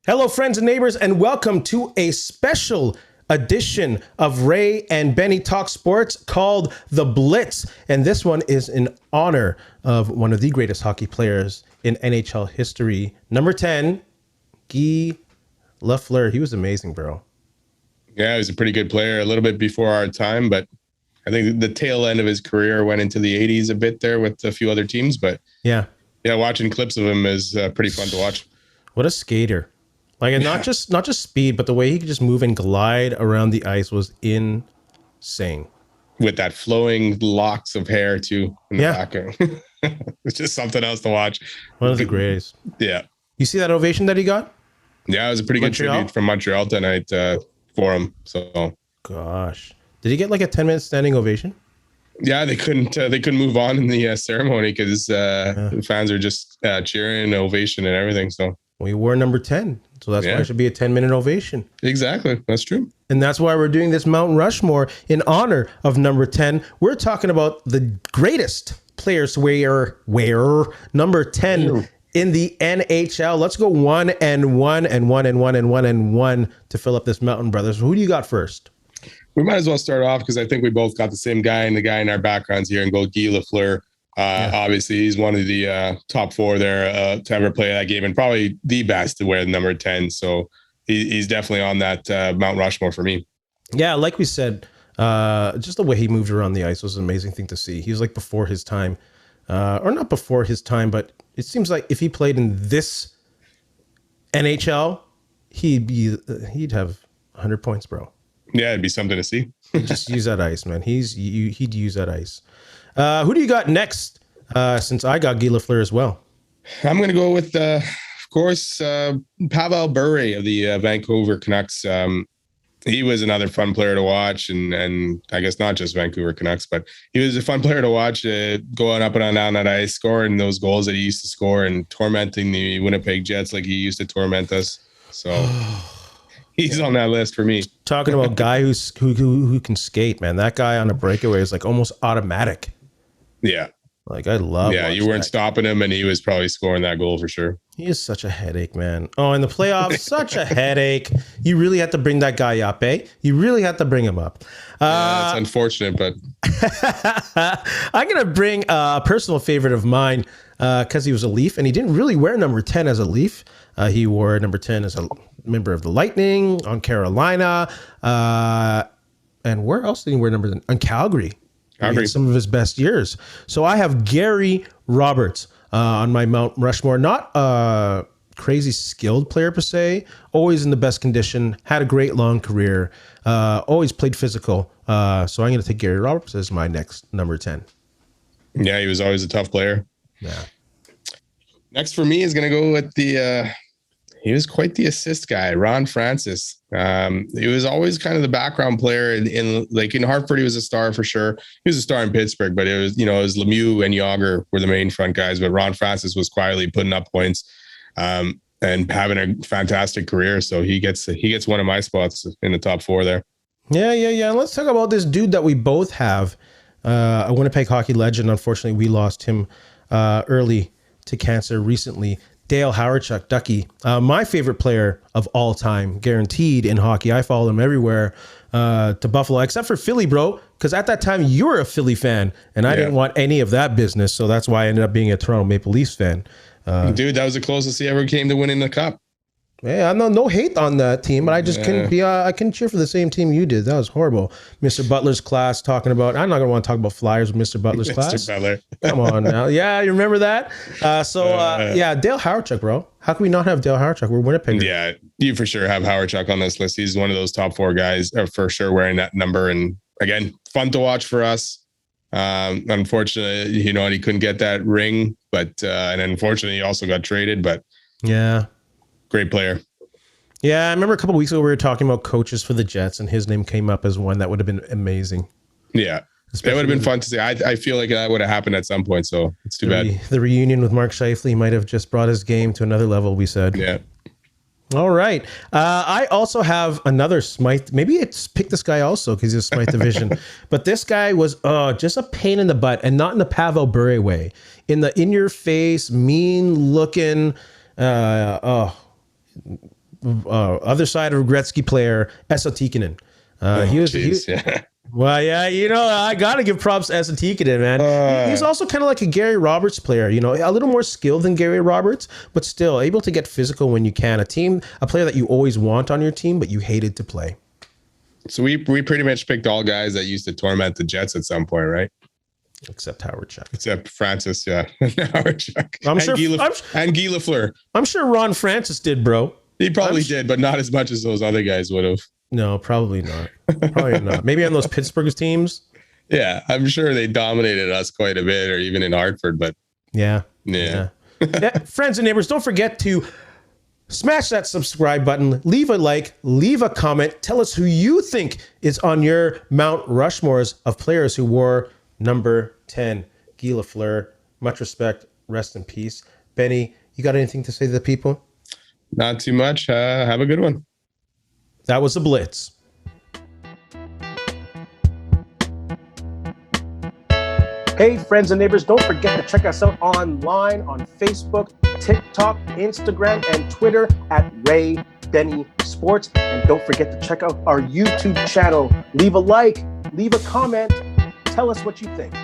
Hello, friends and neighbors, and welcome to a special edition of Ray and Benny Talk Sports called The Blitz. And this one is in honor of one of the greatest hockey players in NHL history. Number 10, Guy Lafleur. He was amazing, bro. Yeah, he was a pretty good player, a little bit before our time, but I think the tail end of his career went into the 80s a bit there with a few other teams. But yeah, watching clips of him is pretty fun to watch. What a skater. Like, and not just speed, but the way he could just move and glide around the ice was insane. With that flowing locks of hair too in the back. It's just something else to watch. One of the greatest. Yeah. You see that ovation that he got? Yeah, it was a pretty good tribute from Montreal tonight for him. So, gosh, did he get like a 10-minute standing ovation? Yeah, they couldn't move on in the ceremony because the fans are just cheering, ovation, and everything. So we wore number 10. So that's why it should be a 10-minute ovation. Exactly. That's true. And that's why we're doing this Mount Rushmore in honor of number 10. We're talking about the greatest players to wear number 10 in the NHL. Let's go 1 and 1 and 1 and 1 and 1 and 1 to fill up this mountain, brothers. Who do you got first? We might as well start off because I think we both got the same guy and the guy in our backgrounds here and go Guy Lafleur. Obviously, he's one of the top four there to ever play that game and probably the best to wear the number 10. So he's definitely on that Mount Rushmore for me. Yeah, like we said, just the way he moved around the ice was an amazing thing to see. He was like before his time, or not before his time, but it seems like if he played in this NHL, he'd have 100 points, bro. Yeah, it'd be something to see. Just use that ice, man. He'd use that ice. Who do you got next? Since I got Guy Lafleur as well. I'm going to go with, of course, Pavel Bure of the Vancouver Canucks. He was another fun player to watch, and I guess not just Vancouver Canucks, but he was a fun player to watch, going up and down that ice, scoring those goals that he used to score, and tormenting the Winnipeg Jets like he used to torment us. So he's on that list for me. Talking about a guy who can skate, man. That guy on a breakaway is like almost automatic. Yeah. Like, I love. Yeah, you weren't stopping him, and he was probably scoring that goal for sure. He is such a headache, man. Oh, in the playoffs, such a headache. You really had to bring that guy up, eh? You really had to bring him up. Yeah, it's unfortunate, but I'm gonna bring a personal favorite of mine because he was a Leaf, and he didn't really wear number 10 as a Leaf. He wore number 10 as a member of the Lightning on Carolina, and where else did he wear number 10? On Calgary. Some of his best years. So I have Gary Roberts on my Mount Rushmore. Not a crazy skilled player per se. Always in the best condition. Had a great long career. Always played physical. So I'm going to take Gary Roberts as my next number 10. Yeah, he was always a tough player. Yeah. Next for me is going to go with the... he was quite the assist guy, Ron Francis. He was always kind of the background player in Hartford. He was a star for sure. He was a star in Pittsburgh, but it was Lemieux and Yager were the main front guys. But Ron Francis was quietly putting up points and having a fantastic career. So he gets one of my spots in the top four there. Yeah. Let's talk about this dude that we both have, a Winnipeg hockey legend. Unfortunately, we lost him early to cancer recently. Dale Hawerchuk, Ducky, my favorite player of all time, guaranteed in hockey. I follow him everywhere to Buffalo, except for Philly, bro, because at that time you were a Philly fan, and I didn't want any of that business, so that's why I ended up being a Toronto Maple Leafs fan. Dude, that was the closest he ever came to winning the cup. Yeah, no hate on that team, but I just couldn't be. I couldn't cheer for the same team you did. That was horrible. Mr. Butler's class talking about. I'm not gonna want to talk about Flyers with Mr. Butler's class. Mr. Butler. Come on now. Yeah, you remember that? Dale Hawerchuk, bro. How can we not have Dale Hawerchuk? We're Winnipeg. Yeah, you for sure have Hawerchuk on this list. He's one of those top four guys, for sure, wearing that number. And again, fun to watch for us. Unfortunately, he couldn't get that ring, but and unfortunately, he also got traded. But yeah. Great player. Yeah, I remember a couple of weeks ago we were talking about coaches for the Jets, and his name came up as one that would have been amazing. Yeah, that would have been fun to see. I feel like that would have happened at some point, so it's too bad. The reunion with Mark Scheifele might have just brought his game to another level, we said. Yeah. All right. I also have another Smythe. Maybe it's pick this guy also because he's a Smythe division. But this guy was just a pain in the butt, and not in the Pavel Bure way. In the in-your-face, mean-looking, other side of Gretzky player, Esa Tikkanen. Yeah. Well, yeah, I got to give props to Esa Tikkanen, man. He's also kind of like a Gary Roberts player, a little more skilled than Gary Roberts, but still able to get physical when you can. A player that you always want on your team, but you hated to play. So we pretty much picked all guys that used to torment the Jets at some point, right? Except Howard Chuck. Except Francis, yeah. Howard Chuck. And Guy Lafleur. I'm sure Ron Francis did, bro. He probably did, but not as much as those other guys would have. No, probably not. Probably not. Maybe on those Pittsburgh teams. Yeah, I'm sure they dominated us quite a bit, or even in Hartford, but yeah. Friends and neighbors, don't forget to smash that subscribe button, leave a like, leave a comment, tell us who you think is on your Mount Rushmores of players who wore number 10. Guy Lafleur, much respect, rest in peace. Benny, you got anything to say to the people? Not too much. Have a good one. That was the Blitz. Hey, friends and neighbors, don't forget to check us out online on Facebook, TikTok, Instagram, and Twitter at Ray Benny Sports. And don't forget to check out our YouTube channel. Leave a like, leave a comment, tell us what you think.